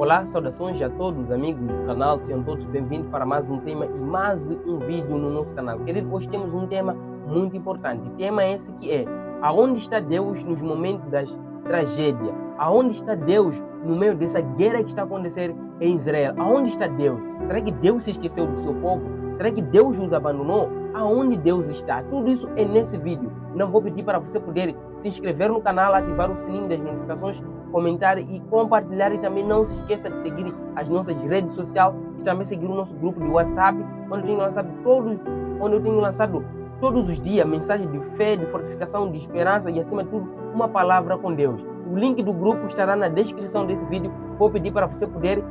Olá, saudações a todos os amigos do canal, sejam todos bem-vindos para mais um tema e mais um vídeo no nosso canal. Querido, hoje temos um tema muito importante. O tema é esse que é: aonde está Deus nos momentos das tragédias? Aonde está Deus no meio dessa guerra que está acontecendo em Israel? Aonde está Deus? Será que Deus se esqueceu do seu povo? Será que Deus os abandonou? Aonde Deus está? Tudo isso é nesse vídeo. Não vou pedir para você poder se inscrever no canal, ativar o sininho das notificações, comentar e compartilhar, e também não se esqueça de seguir as nossas redes sociais e também seguir o nosso grupo de WhatsApp, onde eu tenho lançado todos os dias mensagens de fé, de fortificação, de esperança e, acima de tudo, uma palavra com Deus. O link do grupo estará na descrição desse vídeo. Vou pedir para você poder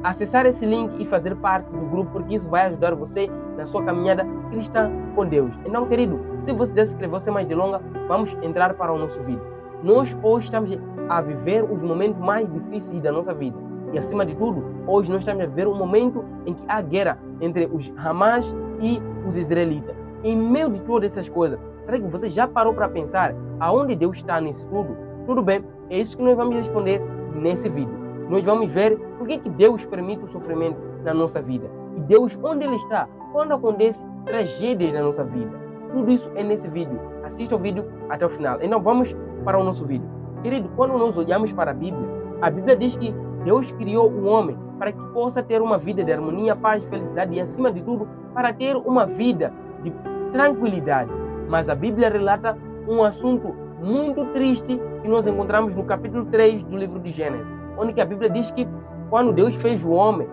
acessar esse link e fazer parte do grupo, porque isso vai ajudar você na sua caminhada cristã com Deus. Então, querido, se você já se inscreveu, sem mais delongas, vamos entrar para o nosso vídeo. Nós hoje estamos a viver os momentos mais difíceis da nossa vida. E, acima de tudo, hoje nós estamos a viver um momento em que há guerra entre os Hamas e os israelitas. Em meio de todas essas coisas, será que você já parou para pensar aonde Deus está nisso tudo? Tudo bem, é isso que nós vamos responder nesse vídeo. Nós vamos ver por que Deus permite o sofrimento na nossa vida. E Deus, onde Ele está quando acontecem tragédias na nossa vida. Tudo isso é nesse vídeo. Assista o vídeo até o final. Então vamos para o nosso vídeo. Querido, quando nós olhamos para a Bíblia diz que Deus criou o homem para que possa ter uma vida de harmonia, paz, felicidade e, acima de tudo, para ter uma vida de tranquilidade. Mas a Bíblia relata um assunto muito triste que nós encontramos no capítulo 3 do livro de Gênesis, onde que a Bíblia diz que quando Deus fez o homem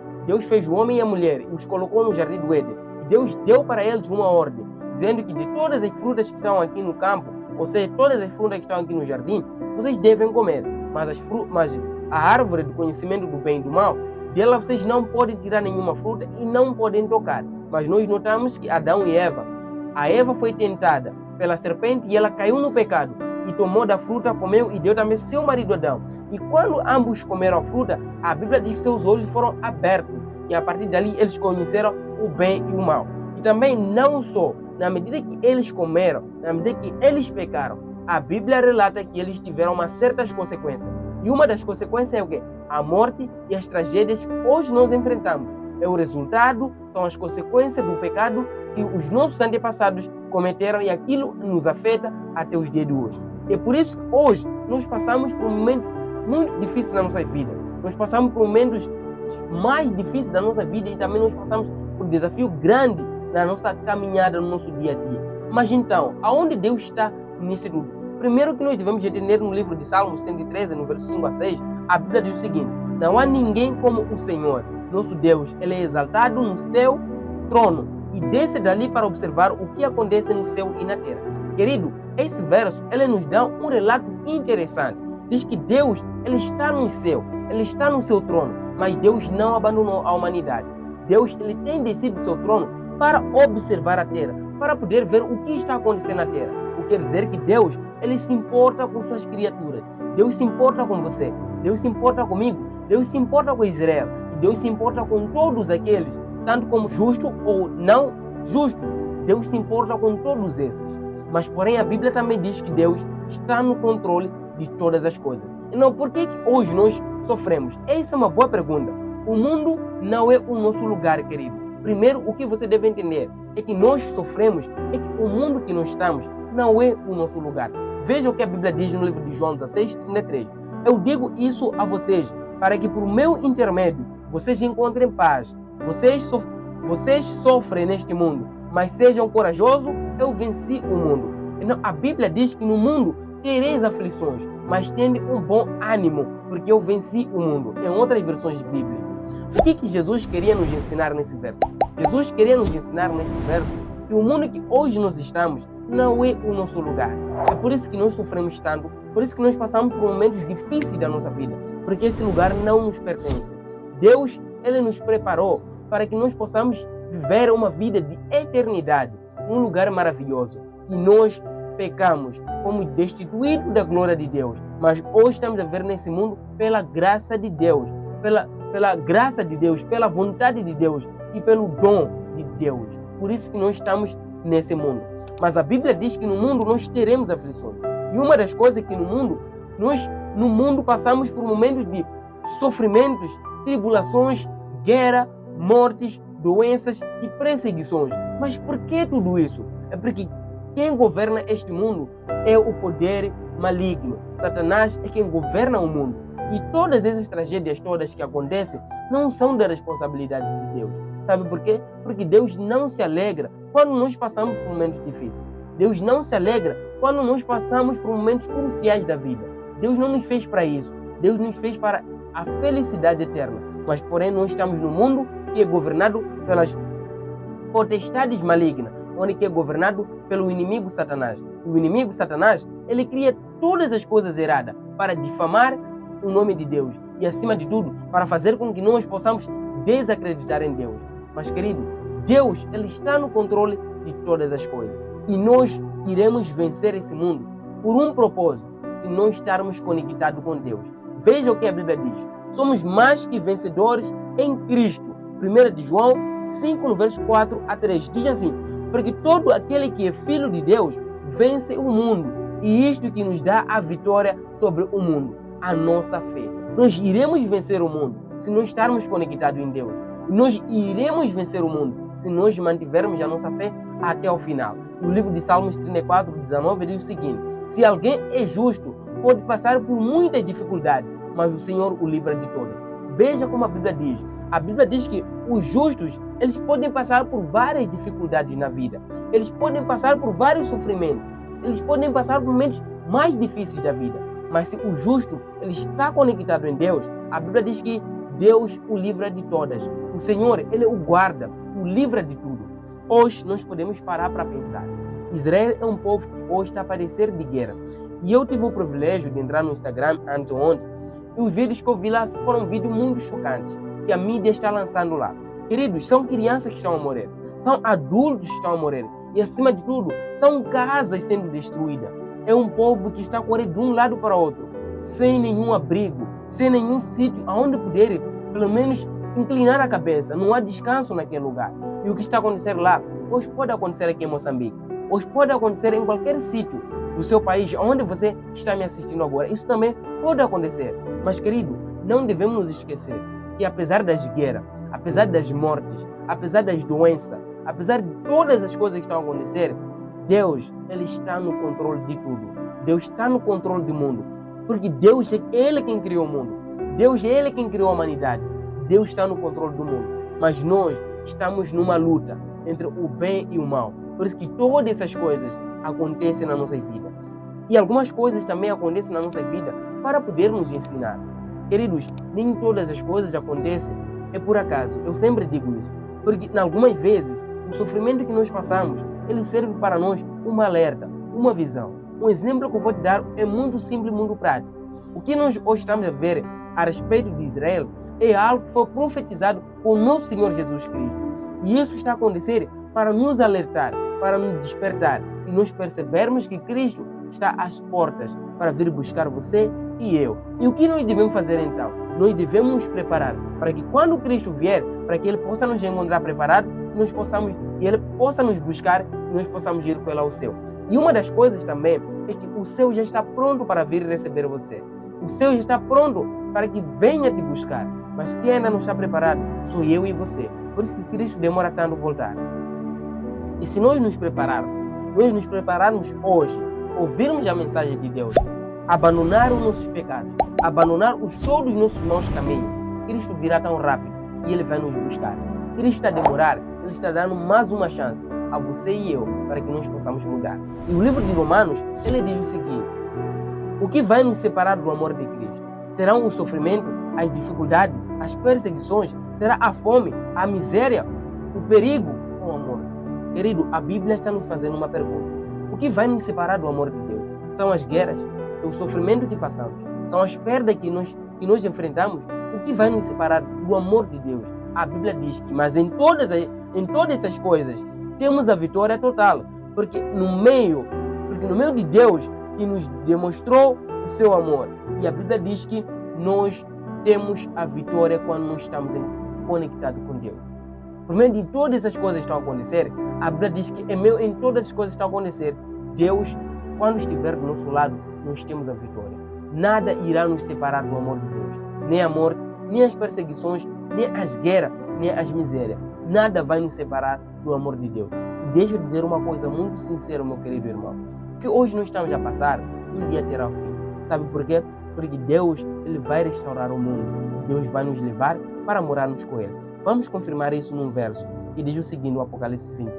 e a mulher e os colocou no jardim do Éden, e Deus deu para eles uma ordem, dizendo que de todas as frutas que estão aqui no campo, ou seja, todas as frutas que estão aqui no jardim, vocês devem comer, mas a árvore do conhecimento do bem e do mal, dela vocês não podem tirar nenhuma fruta e não podem tocar. Mas nós notamos que Adão e Eva, a Eva foi tentada pela serpente e ela caiu no pecado e tomou da fruta, comeu e deu também seu marido Adão. E quando ambos comeram a fruta, a Bíblia diz que seus olhos foram abertos e a partir dali eles conheceram o bem e o mal. E também não só, na medida que eles comeram, na medida que eles pecaram, a Bíblia relata que eles tiveram umas certas consequências. E uma das consequências é o quê? A morte e as tragédias que hoje nós enfrentamos. É o resultado, são as consequências do pecado que os nossos antepassados cometeram e aquilo nos afeta até os dias de hoje. É por isso que hoje nós passamos por momentos muito difíceis na nossa vida. Nós passamos por momentos mais difíceis da nossa vida e também nós passamos por um desafio grande na nossa caminhada, no nosso dia a dia. Mas então, aonde Deus está nisso tudo? Primeiro que nós devemos entender no livro de Salmos 113, no verso 5 a 6, a Bíblia diz o seguinte: não há ninguém como o Senhor, nosso Deus. Ele é exaltado no seu trono e desce dali para observar o que acontece no céu e na terra. Querido, esse verso ele nos dá um relato interessante. Diz que Deus ele está no céu, ele está no seu trono, mas Deus não abandonou a humanidade. Deus ele tem descido do seu trono para observar a terra, para poder ver o que está acontecendo na terra. O que quer dizer que Deus ele se importa com suas criaturas. Deus se importa com você, Deus se importa comigo, Deus se importa com Israel, e Deus se importa com todos aqueles, tanto como justos ou não justos. Deus se importa com todos esses. Mas, porém, a Bíblia também diz que Deus está no controle de todas as coisas. Então, por que hoje nós sofremos? Essa é uma boa pergunta. O mundo não é o nosso lugar, querido. Primeiro, o que você deve entender é que nós sofremos, é que o mundo que nós estamos não é o nosso lugar. Veja o que a Bíblia diz no livro de João 16:33. Eu digo isso a vocês, para que por meu intermédio vocês encontrem paz. Vocês sofrem neste mundo, mas sejam corajosos, eu venci o mundo. Então, a Bíblia diz que no mundo tereis aflições, mas tende um bom ânimo, porque eu venci o mundo. Em outras versões bíblicas. O que Jesus queria nos ensinar nesse verso? Jesus queria nos ensinar nesse verso que o mundo que hoje nós estamos não é o nosso lugar. É por isso que nós sofremos tanto, por isso que nós passamos por momentos difíceis da nossa vida, porque esse lugar não nos pertence. Deus, ele nos preparou para que nós possamos viver uma vida de eternidade, um lugar maravilhoso. E nós pecamos, fomos destituídos da glória de Deus, mas hoje estamos a viver nesse mundo pela graça de Deus, pela graça de Deus, pela vontade de Deus e pelo dom de Deus. Por isso que nós estamos nesse mundo. Mas a Bíblia diz que no mundo nós teremos aflições. E uma das coisas é que no mundo passamos por momentos de sofrimentos tribulações, guerra, mortes, doenças e perseguições. Mas por que tudo isso? É porque quem governa este mundo é o poder maligno. Satanás é quem governa o mundo. E todas essas tragédias todas que acontecem não são da responsabilidade de Deus. Sabe por quê? Porque Deus não se alegra quando nós passamos por momentos difíceis. Deus não se alegra quando nós passamos por momentos cruciais da vida. Deus não nos fez para isso. Deus nos fez para a felicidade eterna. Mas, porém, nós estamos no mundo que é governado pelas potestades malignas, onde que é governado pelo inimigo Satanás. O inimigo Satanás, ele cria todas as coisas erradas para difamar o nome de Deus e, acima de tudo, para fazer com que nós possamos desacreditar em Deus. Mas, querido, Deus, ele está no controle de todas as coisas. E nós iremos vencer esse mundo por um propósito, se nós estarmos conectados com Deus. Veja o que a Bíblia diz. Somos mais que vencedores em Cristo. 1 de João 5, no verso 4 a 3. Diz assim: porque todo aquele que é filho de Deus vence o mundo. E isto que nos dá a vitória sobre o mundo, a nossa fé. Nós iremos vencer o mundo se nós estarmos conectados em Deus. Nós iremos vencer o mundo se nós mantivermos a nossa fé até o final. No livro de Salmos 34, 19, diz o seguinte: se alguém é justo, pode passar por muitas dificuldades, mas o Senhor o livra de todas. Veja como a Bíblia diz. A Bíblia diz que os justos, eles podem passar por várias dificuldades na vida. Eles podem passar por vários sofrimentos. Eles podem passar por momentos mais difíceis da vida. Mas se o justo, ele está conectado em Deus, a Bíblia diz que Deus o livra de todas. O Senhor, ele o guarda, o livra de tudo. Hoje nós podemos parar para pensar. Israel é um povo que hoje está a padecer de guerra. E eu tive o privilégio de entrar no Instagram anteontem, e os vídeos que eu vi lá foram vídeos muito chocantes, que a mídia está lançando lá. Queridos, são crianças que estão a morrer, são adultos que estão a morrer, e acima de tudo, são casas sendo destruídas. É um povo que está a correr de um lado para o outro, sem nenhum abrigo, sem nenhum sítio aonde poder, pelo menos, inclinar a cabeça. Não há descanso naquele lugar. E o que está acontecendo lá, hoje pode acontecer aqui em Moçambique, hoje pode acontecer em qualquer sítio do seu país, onde você está me assistindo agora. Isso também pode acontecer. Mas, querido, não devemos nos esquecer que apesar das guerras, apesar das mortes, apesar das doenças, apesar de todas as coisas que estão a acontecer, Deus, ele está no controle de tudo. Deus está no controle do mundo. Porque Deus é Ele quem criou o mundo. Deus é Ele quem criou a humanidade. Deus está no controle do mundo. Mas nós estamos numa luta entre o bem e o mal. Por isso que todas essas coisas acontecem na nossa vida. E algumas coisas também acontecem na nossa vida para podermos ensinar. Queridos, nem todas as coisas acontecem é por acaso. Eu sempre digo isso. Porque, algumas vezes, o sofrimento que nós passamos, ele serve para nós um alerta, uma visão. Um exemplo que eu vou te dar é muito simples e muito prático. O que nós hoje estamos a ver a respeito de Israel é algo que foi profetizado por nosso Senhor Jesus Cristo. E isso está a acontecer para nos alertar, para nos despertar e nós percebermos que Cristo está às portas para vir buscar você e eu. E o que nós devemos fazer então? Nós devemos nos preparar para que quando Cristo vier, para que Ele possa nos encontrar preparados, nós possamos, e Ele possa nos buscar e nós possamos ir com Ele ao céu. E uma das coisas também é que o céu já está pronto para vir receber você. O céu já está pronto para que venha te buscar. Mas quem ainda não está preparado sou eu e você. Por isso que Cristo demora tanto a voltar. E se nós nos prepararmos hoje, ouvirmos a mensagem de Deus, abandonar os nossos pecados, abandonar todos os nossos maus caminhos, Cristo virá tão rápido e Ele vai nos buscar. Cristo está a demorar, Ele está dando mais uma chance a você e eu para que nós possamos mudar. E o livro de Romanos, ele diz o seguinte: o que vai nos separar do amor de Cristo? Serão o sofrimento, as dificuldades, as perseguições? Será a fome, a miséria, o perigo ou a morte? Querido, a Bíblia está nos fazendo uma pergunta. O que vai nos separar do amor de Deus? São as guerras, é o sofrimento que passamos, são as perdas que nós enfrentamos. O que vai nos separar do amor de Deus? A Bíblia diz que, mas em todas essas coisas, temos a vitória total. Porque no meio de Deus, que nos demonstrou o seu amor. E a Bíblia diz que nós temos a vitória quando nós estamos conectados com Deus. Por meio de todas essas coisas que estão a acontecer, a Bíblia diz que em todas as coisas que estão a acontecer, Deus, quando estiver do nosso lado, nós temos a vitória. Nada irá nos separar do amor de Deus. Nem a morte, nem as perseguições, nem as guerras, nem as misérias. Nada vai nos separar do amor de Deus. Deixa eu dizer uma coisa muito sincera, meu querido irmão. O que hoje nós estamos a passar, um dia terá o fim. Sabe por quê? Porque Deus, Ele vai restaurar o mundo. Deus vai nos levar para morarmos com Ele. Vamos confirmar isso num verso que diz o seguinte no Apocalipse 21.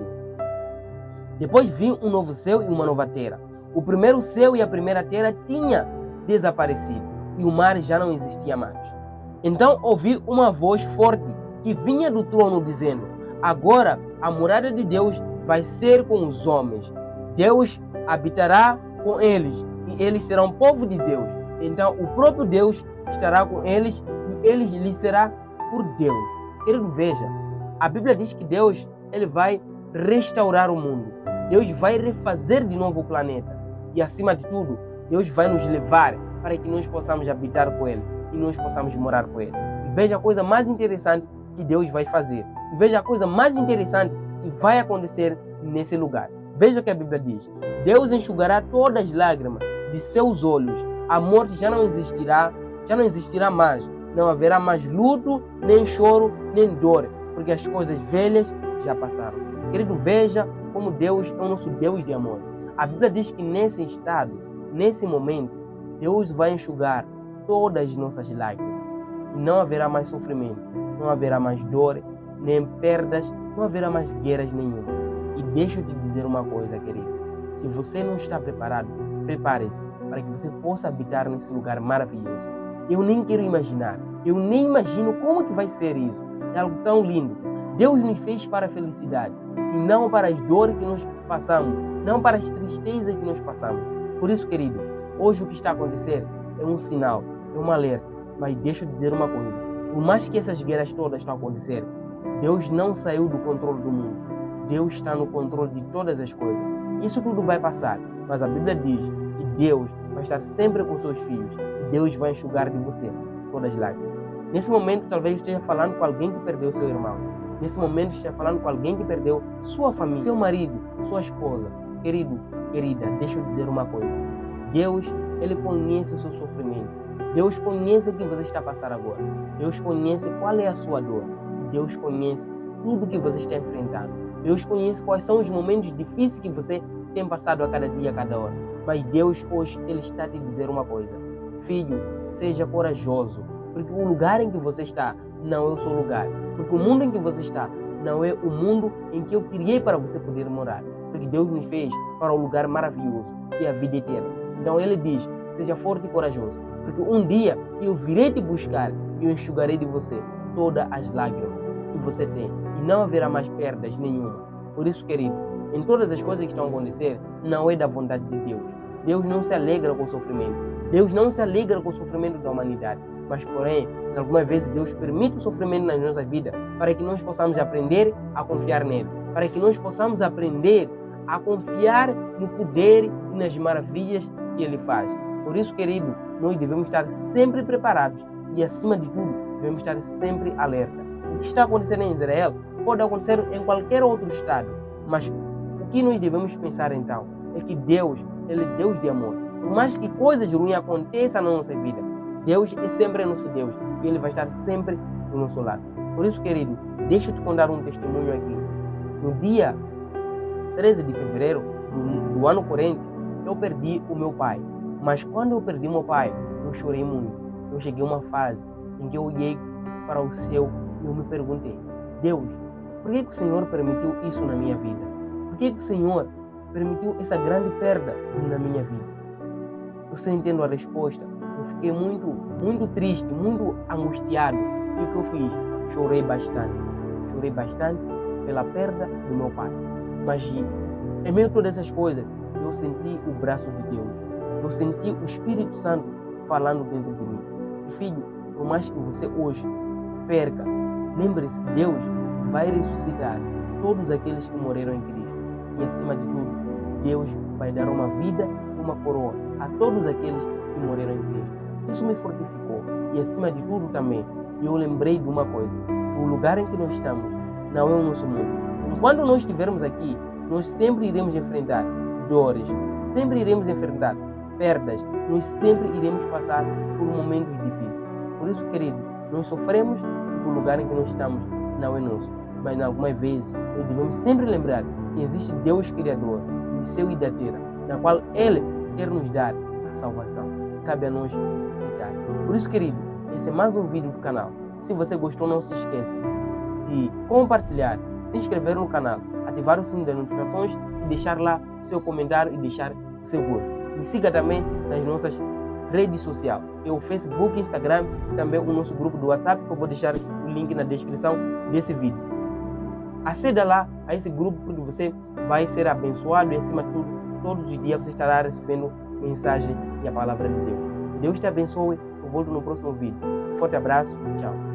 Depois vi um novo céu e uma nova terra. O primeiro céu e a primeira terra tinha desaparecido e o mar já não existia mais. Então ouvi uma voz forte que vinha do trono dizendo: agora a morada de Deus vai ser com os homens. Deus habitará com eles e eles serão povo de Deus. Então o próprio Deus estará com eles e eles lhes será por Deus. Querido, veja, a Bíblia diz que Deus, Ele vai restaurar o mundo. Deus vai refazer de novo o planeta. E acima de tudo, Deus vai nos levar para que nós possamos habitar com Ele e nós possamos morar com Ele. E veja a coisa mais interessante que Deus vai fazer. E veja a coisa mais interessante que vai acontecer nesse lugar. Veja o que a Bíblia diz. Deus enxugará todas as lágrimas de seus olhos. A morte já não existirá mais. Não haverá mais luto, nem choro, nem dor, porque as coisas velhas já passaram. Querido, veja como Deus é o nosso Deus de amor. A Bíblia diz que nesse estado, nesse momento, Deus vai enxugar todas as nossas lágrimas. E não haverá mais sofrimento, não haverá mais dor, nem perdas, não haverá mais guerras nenhuma. E deixa eu te dizer uma coisa, querido. Se você não está preparado, prepare-se para que você possa habitar nesse lugar maravilhoso. Eu nem quero imaginar, eu nem imagino como que vai ser isso. É algo tão lindo. Deus nos fez para a felicidade e não para as dores que nós passamos, não para as tristezas que nós passamos. Por isso, querido, hoje o que está a acontecer é um sinal, é um alerta. Mas deixa eu dizer uma coisa, por mais que essas guerras todas estão a acontecer, Deus não saiu do controle do mundo. Deus está no controle de todas as coisas. Isso tudo vai passar, mas a Bíblia diz que Deus vai estar sempre com seus filhos e Deus vai enxugar de você todas as lágrimas. Nesse momento, talvez esteja falando com alguém que perdeu seu irmão. Nesse momento, esteja falando com alguém que perdeu sua família, seu marido, sua esposa. Querido, querida, deixa eu dizer uma coisa. Deus, Ele conhece o seu sofrimento. Deus conhece o que você está a passar agora. Deus conhece qual é a sua dor. Deus conhece tudo que você está enfrentando. Deus conhece quais são os momentos difíceis que você tem passado a cada dia, a cada hora. Mas Deus hoje, Ele está a te dizer uma coisa. Filho, seja corajoso. Porque o lugar em que você está não é o seu lugar. Porque o mundo em que você está não é o mundo em que eu criei para você poder morar. Porque Deus nos fez para um lugar maravilhoso, que é a vida eterna. Então Ele diz, seja forte e corajoso. Porque um dia eu virei te buscar e eu enxugarei de você todas as lágrimas que você tem. E não haverá mais perdas nenhuma. Por isso, querido, em todas as coisas que estão a acontecer, não é da vontade de Deus. Deus não se alegra com o sofrimento. Deus não se alegra com o sofrimento da humanidade. Mas, porém, algumas vezes Deus permite o sofrimento na nossa vida para que nós possamos aprender a confiar nele. Para que nós possamos aprender a confiar no poder e nas maravilhas que Ele faz. Por isso, querido, nós devemos estar sempre preparados e, acima de tudo, devemos estar sempre alerta. O que está acontecendo em Israel pode acontecer em qualquer outro estado. Mas o que nós devemos pensar então é que Deus, Ele é Deus de amor. Por mais que coisas ruins aconteçam na nossa vida, Deus é sempre nosso Deus e Ele vai estar sempre do nosso lado. Por isso, querido, deixa eu te contar um testemunho aqui. No dia 13 de fevereiro do ano corrente, eu perdi o meu pai. Mas quando eu perdi meu pai, eu chorei muito. Eu cheguei a uma fase em que eu olhei para o céu e eu me perguntei, Deus, por que o Senhor permitiu isso na minha vida? Por que o Senhor permitiu essa grande perda na minha vida? Você entende a resposta? Eu fiquei muito triste, muito angustiado. E o que eu fiz? Chorei bastante. Chorei bastante pela perda do meu pai. Mas em meio a todas essas coisas, eu senti o braço de Deus. Eu senti o Espírito Santo falando dentro de mim. E filho, por mais que você hoje perca, lembre-se que Deus vai ressuscitar todos aqueles que morreram em Cristo. E acima de tudo, Deus vai dar uma vida e uma coroa a todos aqueles que morreram em Cristo. Isso me fortificou. E acima de tudo também, eu lembrei de uma coisa. O lugar em que nós estamos não é o nosso mundo. Enquanto nós estivermos aqui, nós sempre iremos enfrentar dores, sempre iremos enfrentar perdas, nós sempre iremos passar por momentos difíceis. Por isso, querido, nós sofremos porque o lugar em que nós estamos não é nosso. Mas algumas vezes nós devemos sempre lembrar que existe Deus Criador do céu e da terra, na qual Ele quer nos dar a salvação. Cabe a nós aceitar. Por isso, querido, esse é mais um vídeo do canal. Se você gostou, não se esqueça de compartilhar, se inscrever no canal, ativar o sininho das notificações e deixar lá o seu comentário e deixar o seu gosto. Me siga também nas nossas redes sociais, que é o Facebook, Instagram e também o nosso grupo do WhatsApp, que eu vou deixar o link na descrição desse vídeo. Aceda lá a esse grupo porque você vai ser abençoado e, acima de tudo, todos os dias você estará recebendo mensagem e a palavra de Deus. Que Deus te abençoe. Eu volto no próximo vídeo. Um forte abraço e tchau.